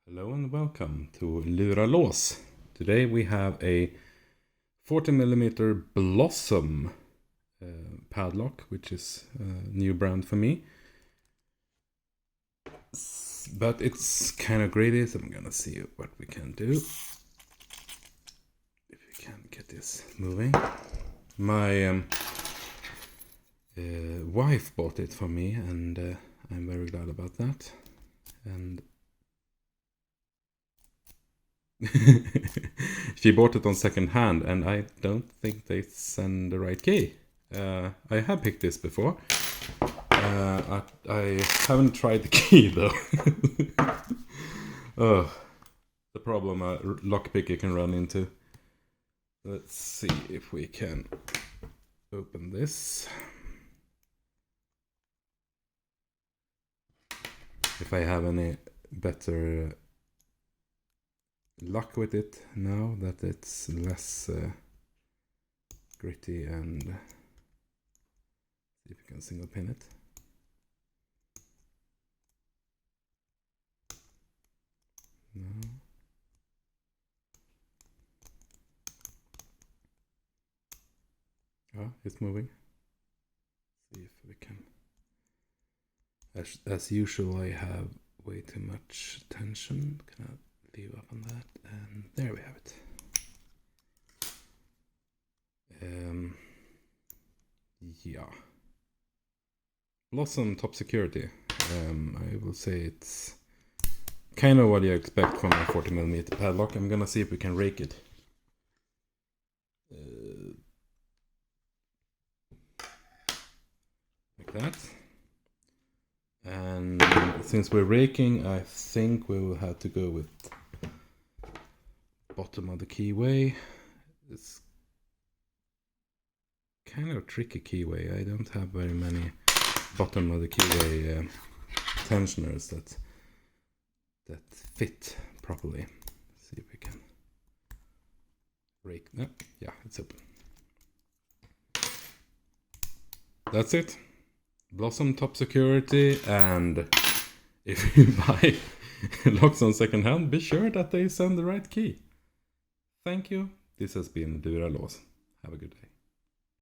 Hello and welcome to Luralås. Today we have a 40mm Blossom padlock, which is a new brand for me. But it's kind of gritty, so I'm gonna see what we can do. If we can get this moving. My wife bought it for me, and I'm very glad about that. And she bought it on second hand, and I don't think they send the right key. I have picked this before. I haven't tried the key though. Oh, the problem a lockpicker can run into. Let's see if we can open this. If I have any better luck with it now that it's less gritty, and see if we can single pin it. No. Oh, it's moving. See if we can. As usual, I have way too much tension. Can I leave up on that? And there we have it. Yeah. Blossom top security. I will say it's kind of what you expect from a 40mm padlock. I'm gonna see if we can rake it. Like that. And since we're raking, I think we will have to go with bottom of the keyway. It's kind of a tricky keyway. I don't have very many bottom of the keyway tensioners that fit properly. Let's see if we can rake. No, yeah, it's open. That's it. Blossom top security, and if you buy locks on second hand, be sure that they send the right key. Thank you. This has been Luralås. Have a good day.